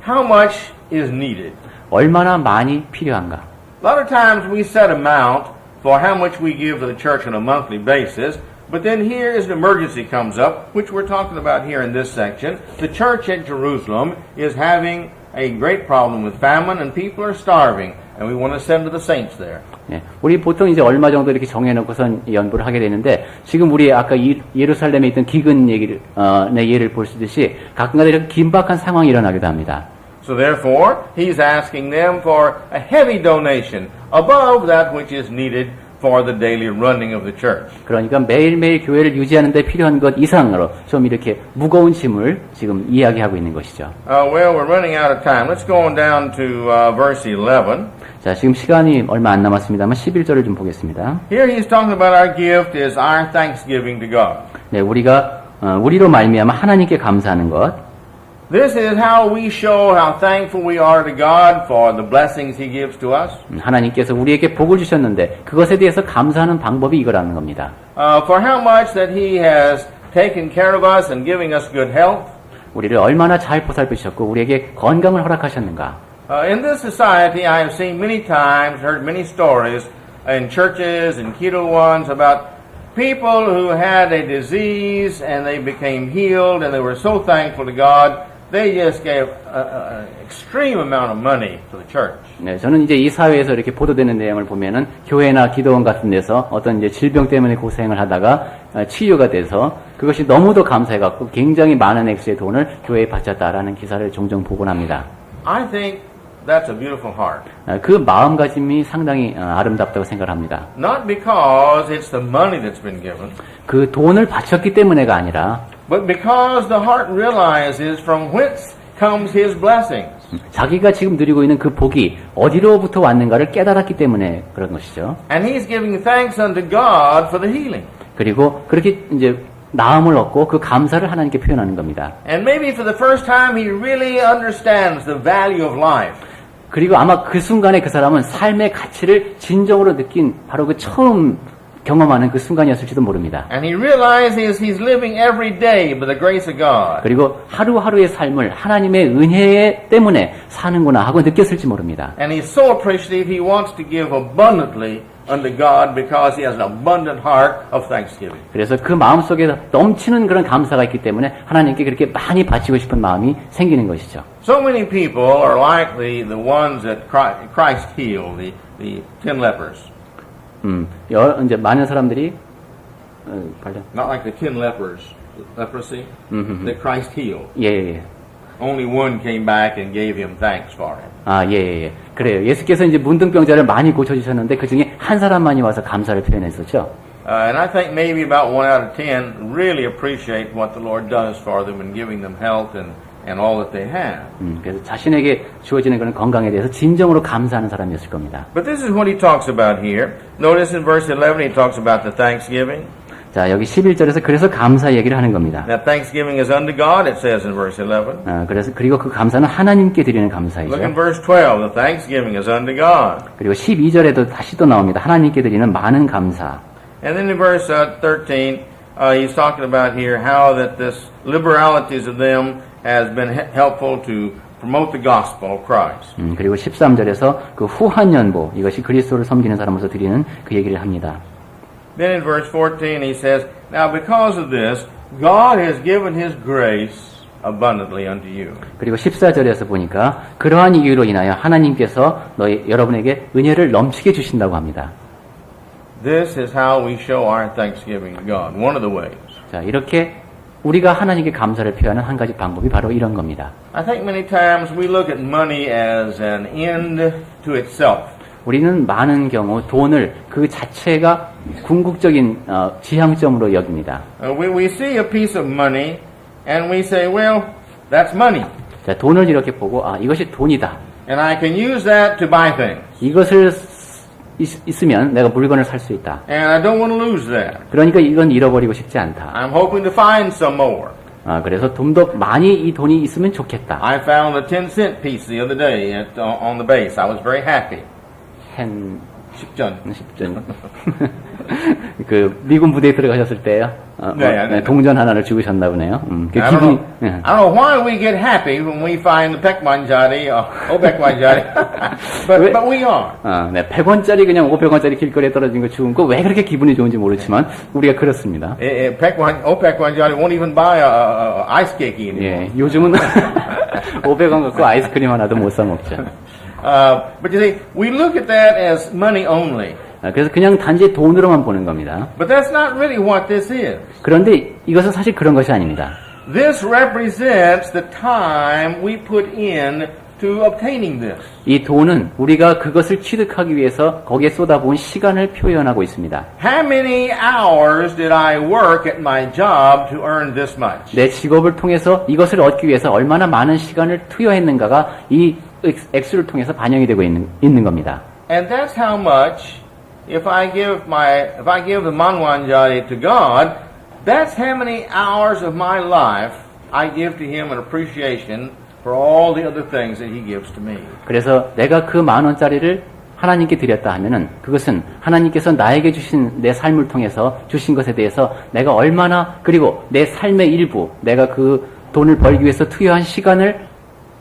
How much is needed? 얼마나 많이 필요한가? A lot of times we set amount for how much we give to the church on a monthly basis, but then here as an emergency comes up, which we're talking about here in this section, the church at Jerusalem is having a great problem with famine and people are starving, and we want to send to the saints there. 예, 우리 보통 이제 얼마 정도 이렇게 정해놓고선 연구를 하게 되는데, 지금 우리 아까 예루살렘에 있던 기근 얘기를, 내 예를 볼 수 있듯이 가끔가다 이렇게 긴박한 상황이 일어나기도 합니다. So therefore, he's asking them for a heavy donation above that which is needed for the daily running of the church. 그러니까 매일매일 교회를 유지하는 데 필요한 것 이상으로 좀 이렇게 무거운 짐을 지금 이야기하고 있는 것이죠. Well, we're running out of time. Let's go on down to verse 11. 자, 지금 시간이 얼마 안 남았습니다만 11절을 좀 보겠습니다. Here he's talking about our gift is our thanksgiving to God. 네, 우리로 말미암아 하나님께 감사하는 것. This is how we show how thankful we are to God for the blessings He gives to us. 하나님께서 우리에게 복을 주셨는데 그것에 대해서 감사하는 방법이 이거라는 겁니다. For how much that He has taken care of us and giving us good health. 우리를 얼마나 잘 보살피셨고 우리에게 건강을 허락하셨는가. In this society, I have seen many times, heard many stories in churches and keto ones about people who had a disease and they became healed and they were so thankful to God. They just gave an extreme amount of money to the church. 네, 저는 이제 이 사회에서 이렇게 보도되는 내용을 보면은 교회나 기도원 같은 데서 어떤 이제 질병 때문에 고생을 하다가 치유가 돼서 그것이 너무도 감사해갖고 굉장히 많은 액수의 돈을 교회에 바쳤다라는 기사를 종종 보곤 합니다. I think that's a beautiful heart. 그 마음가짐이 상당히 아름답다고 생각합니다. Not because it's the money that's been given. 그 돈을 바쳤기 때문에가 아니라 But because the heart realizes from whence comes His blessings. 자기가 지금 누리고 있는 그 복이 어디로부터 왔는가를 깨달았기 때문에 그런 것이죠. And he's giving thanks unto God for the healing. 그리고 그렇게 이제 나음을 얻고 그 감사를 하나님께 표현하는 겁니다. And maybe for the first time he really understands the value of life. 그리고 아마 그 순간에 그 사람은 삶의 가치를 진정으로 느낀 바로 그 처음 경험하는 그 순간이었을지도 모릅니다. And he realizes he's living every day by the grace of God. 그리고 하루하루의 삶을 하나님의 은혜 때문에 사는구나 하고 느꼈을지 모릅니다. And he's so appreciative he wants to give abundantly unto God because he has an abundant heart of thanksgiving. 그래서 그 마음속에 넘치는 그런 감사가 있기 때문에 하나님께 그렇게 많이 바치고 싶은 마음이 생기는 것이죠. So many people are like the ones that Christ healed, the 10 lepers. 이제 많은 사람들이 관련 Not like the 10 lepers, leprosy, that Christ healed. 예. Only one came back and gave him thanks for it. 예. 그래요. 예수께서 이제 문둥병자를 많이 고쳐주셨는데 그 중에 한 사람만이 와서 감사를 표현했었죠. And I think maybe about 1 out of 10 really appreciate what the Lord does for them in giving them health and all that they have. 그래서 자신에게 주어지는 그런 건강에 대해서 진정으로 감사하는 사람이었을 겁니다. But this is what he talks about here. Notice in verse 11 he talks about the thanksgiving. 자, 여기 11절에서 그래서 감사 얘기를 하는 겁니다. That thanksgiving is unto God, it says in verse 11. 그리고 그 감사는 하나님께 드리는 감사이죠. Look in verse 12. The thanksgiving is unto God. 그리고 12절에도 다시 또 나옵니다. 하나님께 드리는 많은 감사. And then in verse 13, he's talking about here how that this liberalities of them has been helpful to promote the gospel of Christ. 그리고 13절에서 그 후한 연보, 이것이 그리스도를 섬기는 사람으로서 드리는 그 얘기를 합니다. Then in verse 14 he says, Now because of this, God has given his grace abundantly unto you. 그리고 14절에서 보니까 그러한 이유로 인하여 하나님께서 여러분에게 은혜를 넘치게 주신다고 합니다. This is how we show our thanksgiving to God. One of the ways. 자, 이렇게 우리가 하나님께 감사를 표하는 한 가지 방법이 바로 이런 겁니다. I think many times we look at money as an end to itself. 우리는 많은 경우 돈을 그 자체가 궁극적인 지향점으로 여깁니다. We see a piece of money and we say, well, that's money. 자, 돈을 이렇게 보고 이것이 돈이다. And I can use that to buy things. 이것을 있으면 내가 물건을 살 수 있다. And I don't want to lose that. 그러니까 이건 잃어버리고 싶지 않다. I'm hoping to find some more. 그래서 좀 더 많이 이 돈이 있으면 좋겠다. I found a 10-cent piece the other day on the base. I was very happy. 10전. 그 미군 부대에 들어가셨을 때요. 동전 하나를 주우셨나 보네요. 그 I 기분이. don't know why we get happy when we find the 백만짜리, 백만짜리, but we are. 네, 100원짜리 그냥 500원짜리 길거리에 떨어진 거 주운 거 왜 그렇게 기분이 좋은지 모르지만 우리가 그렇습니다. 백만짜리 won't even buy a ice cake anymore. 예, 요즘은 500원 갖고 아이스크림 하나도 못 사 먹죠. But you see, we look at that as money only. 그래서 그냥 단지 돈으로만 보는 겁니다. But that's not really what this is. 그런데 이것은 사실 그런 것이 아닙니다. This represents the time we put in to obtaining this. 이 돈은 우리가 그것을 취득하기 위해서 거기에 쏟아부은 시간을 표현하고 있습니다. How many hours did I work at my job to earn this much? 내 직업을 통해서 이것을 얻기 위해서 얼마나 많은 시간을 투여했는가가 이 액수를 통해서 반영이 되고 있는 겁니다. And that's how much if I give the manwanjari to God, that's how many hours of my life I give to him in appreciation for all the other things that he gives to me. 그래서 내가 그 10,000원짜리를 하나님께 드렸다 하면은 그것은 하나님께서 나에게 주신 내 삶을 통해서 주신 것에 대해서 내가 얼마나 그리고 내 삶의 일부 내가 그 돈을 벌기 위해서 투여한 시간을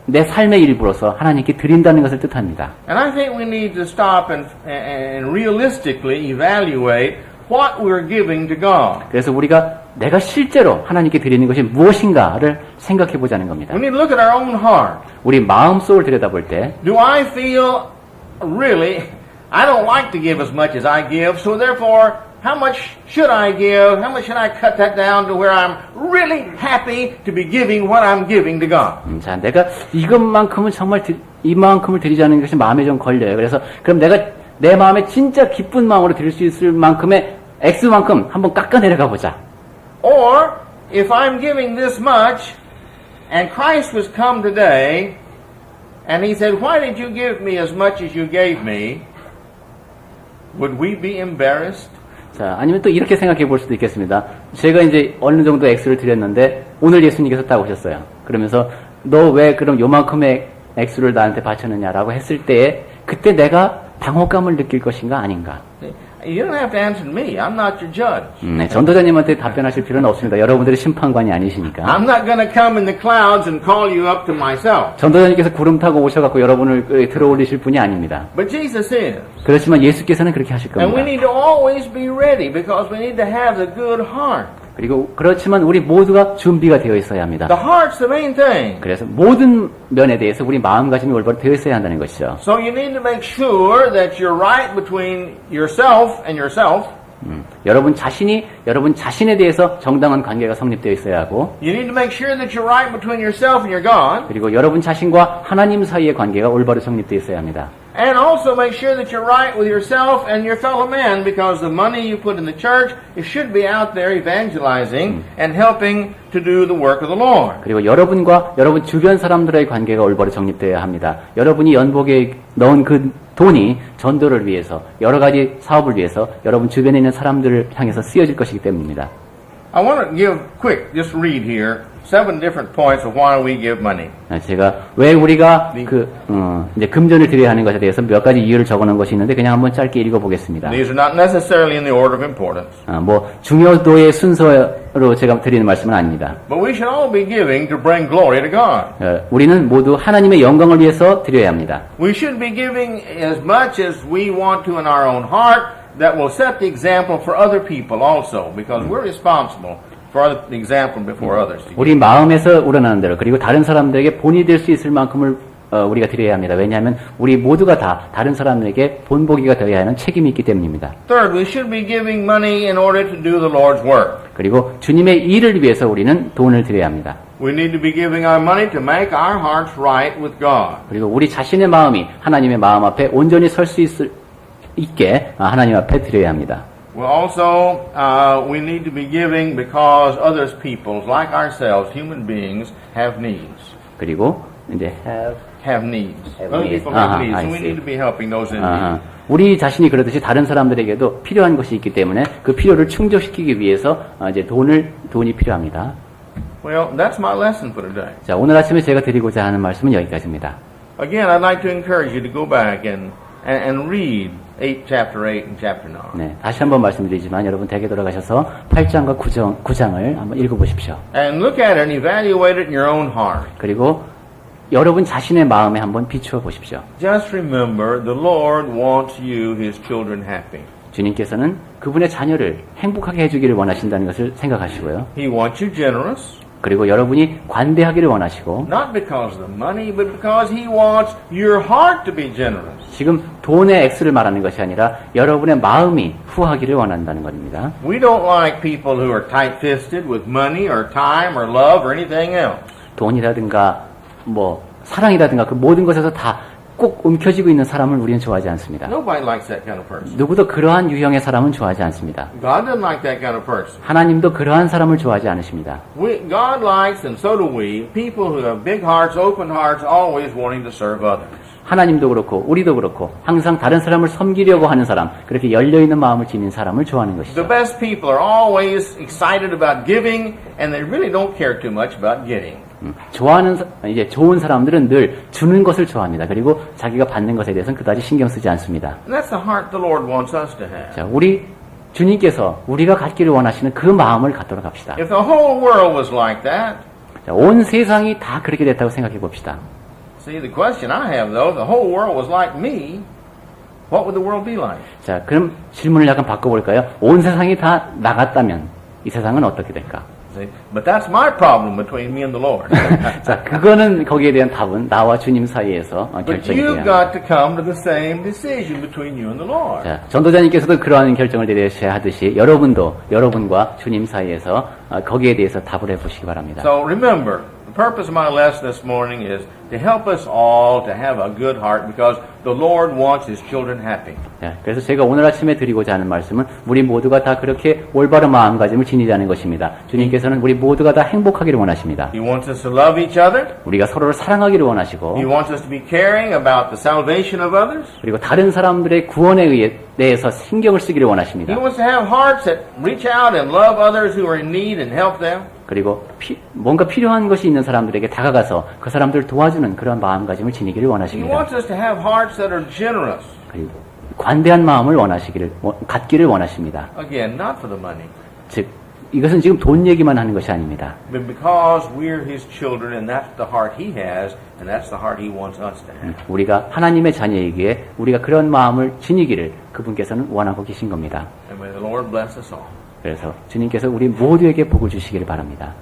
내 삶의 일부로서 하나님께 드린다는 것을 뜻합니다. And I think we need to stop and realistically evaluate what we're giving to God. 그래서 우리가 내가 실제로 하나님께 드리는 것이 무엇인가를 생각해 보자는 겁니다. We need to look at our own heart. 우리 마음속을 들여다볼 때 Do I feel really I don't like to give as much as I give, so therefore how much should I give? How much should I cut that down to where I'm really happy to be giving what I'm giving to God? 자, 내가 이것만큼은 정말 이만큼을 드리자는 것이 마음에 좀 걸려요. 그래서 그럼 내가 내 마음에 진짜 기쁜 마음으로 드릴 수 있을 만큼의 X만큼 한번 깎아내려가 보자. Or if I'm giving this much and Christ was come today and he said, "Why did you give me as much as you gave me?" Would we be embarrassed? 자, 아니면 또 이렇게 생각해 볼 수도 있겠습니다. 제가 이제 어느 정도 액수를 드렸는데 오늘 예수님께서 딱 오셨어요. 그러면서 너 왜 그럼 요만큼의 액수를 나한테 바쳤느냐라고 했을 때에 그때 내가 당혹감을 느낄 것인가 아닌가. You don't have to answer to me. I'm not your judge. 네, 전도자님한테 답변하실 필요는 없습니다. 여러분들이 심판관이 아니시니까. I'm not going to come in the clouds and call you up to myself. 전도자님께서 구름 타고 오셔갖고 여러분을 들어올리실 분이 아닙니다. But Jesus is. 그렇지만 예수께서는 그렇게 하실 And we 겁니다. need to always be ready because we need to have the good heart. 그리고 그렇지만 우리 모두가 준비가 되어 있어야 합니다. The heart's the main thing. 그래서 모든 면에 대해서 우리 마음가짐이 올바로 되어 있어야 한다는 것이죠. So you need to make sure that you're right between yourself and yourself. 여러분 자신에 대해서 정당한 관계가 성립되어 있어야 하고, You need to make sure that you're right between yourself and your God. 그리고 여러분 자신과 하나님 사이의 관계가 올바로 성립되어 있어야 합니다. And also make sure that you're right with yourself and your fellow man because the money you put in the church, it should be out there evangelizing and helping to do the work of the Lord. 그리고 여러분과 여러분 주변 사람들의 관계가 올바로 정립되어야 합니다. 여러분이 연복에 넣은 그 돈이 전도를 위해서, 여러 가지 사업을 위해서 여러분 주변에 있는 사람들을 향해서 쓰여질 것이기 때문입니다. I want to give quick, just read here, 7 different points of why we give money. 제가 왜 우리가 이제 금전을 드려야 하는 것에 대해서 몇 가지 이유를 적어놓은 것이 있는데 그냥 한번 짧게 읽어보겠습니다. These are not necessarily in the order of importance. 뭐 중요도의 순서로 제가 드리는 말씀은 아닙니다. But we should all be giving to bring glory to God. 우리는 모두 하나님의 영광을 위해서 드려야 합니다. We should be giving as much as we want to in our own heart that will set the example for other people also because we're responsible for the example before others. 우리 마음에서 우러나는 대로 그리고 다른 사람들에게 본이 될 수 있을 만큼을 우리가 드려야 합니다. 왜냐하면 우리 모두가 다 다른 사람에게 본보기가 되어야 하는 책임이 있기 때문입니다. Third, we should be giving money in order to do the Lord's work. 그리고 주님의 일을 위해서 우리는 돈을 드려야 합니다. We need to be giving our money to make our hearts right with God. 그리고 우리 자신의 마음이 하나님의 마음 앞에 온전히 설 수 있게 하나님 앞에 드려야 합니다. Well, also, we need to be giving because others peoples, like ourselves, human beings, have needs. 그리고 이제 Have needs. Have Other needs. people have Uh-huh, needs, I and we see. need to be helping those in need. 우리 자신이 그러듯이 다른 사람들에게도 필요한 것이 있기 때문에 그 필요를 충족시키기 위해서 이제 돈이 필요합니다. Well, that's my lesson for today. 자, 오늘 아침에 제가 드리고자 하는 말씀은 여기까지입니다. Again, I'd like to encourage you to go back and read chapter 8 and chapter 9. 네, 다시 한번 말씀드리지만 여러분 댁에 돌아가셔서 8장과 9장을 한번 읽어보십시오. And look at it and evaluate it in your own heart. 그리고 여러분 자신의 마음에 한번 비추어 보십시오. Just remember, the Lord wants you, His children, happy. 주님께서는 그분의 자녀를 행복하게 해주기를 원하신다는 것을 생각하시고요. He wants you generous, 그리고 여러분이 관대하기를 원하시고 not because of the money, but because He wants your heart to be generous. 지금 돈의 액수를 말하는 것이 아니라 여러분의 마음이 후하기를 원한다는 겁니다. We don't like people who are tight-fisted with money or time or love or anything else. 돈이라든가 뭐 사랑이라든가 그 모든 것에서 다 꼭 움켜쥐고 있는 사람을 우리는 좋아하지 않습니다. Nobody likes that kind of person. 누구도 그러한 유형의 사람은 좋아하지 않습니다. God doesn't like that kind of person. 하나님도 그러한 사람을 좋아하지 않으십니다. God likes, and so do we, people who have big hearts, open hearts, always wanting to serve others. 하나님도 그렇고 우리도 그렇고 항상 다른 사람을 섬기려고 하는 사람, 그렇게 열려있는 마음을 지닌 사람을 좋아하는 The 것이죠. best people are always excited about giving, and they really don't care too much about getting. 이제 좋은 사람들은 늘 주는 것을 좋아합니다. 그리고 자기가 받는 것에 대해서는 그다지 신경 쓰지 않습니다. And that's the heart the Lord wants us to have. 자, 주님께서 우리가 갖기를 원하시는 그 마음을 갖도록 합시다. If the whole world was like that, 자, 온 세상이 다 그렇게 됐다고 생각해 봅시다. see, the question I have though, the whole world was like me, what would the world be like? 자, 그럼 질문을 약간 바꿔볼까요? 온 세상이 다 나갔다면 이 세상은 어떻게 될까? See, but that's my problem between me and the Lord. 자, 그거는 거기에 대한 답은 나와 주님 사이에서 But 결정이 돼야 you've 합니다. got to come to the same decision between you and the Lord. 자, 전도자님께서도 그러한 결정을 내리셔야 하듯이 여러분도 여러분과 주님 사이에서 거기에 대해서 답을 해보시기 바랍니다. So remember, the purpose of my lesson this morning is to help us all to have a good heart because the Lord wants His children happy. 자, 그래서 제가 오늘 아침에 드리고자 하는 말씀은 우리 모두가 다 그렇게 올바른 마음가짐을 지니자는 것입니다. 주님께서는 우리 모두가 다 행복하기를 원하십니다. He wants us to love each other. 우리가 서로를 사랑하기를 원하시고 He wants us to be caring about the salvation of others. 그리고 다른 사람들의 구원에 대해서 신경을 쓰기를 원하십니다. He wants to have hearts that reach out and love others who are in need and help them. 그리고 뭔가 필요한 것이 있는 사람들에게 다가가서 그 사람들을 도와주는 그런 마음가짐을 지니기를 He 원하십니다. wants us to have hearts that are generous. 그리고 관대한 마음을 갖기를 원하십니다. Again, not for the money, 즉, 이것은 지금 돈 얘기만 하는 것이 아닙니다. but because we're His children and that's the heart He has and that's the heart He wants us to have. 우리가 하나님의 자녀이기에 우리가 그런 마음을 지니기를 그분께서는 원하고 계신 겁니다. And may the Lord bless us all. 그래서 주님께서 우리 모두에게 복을 주시기를 바랍니다.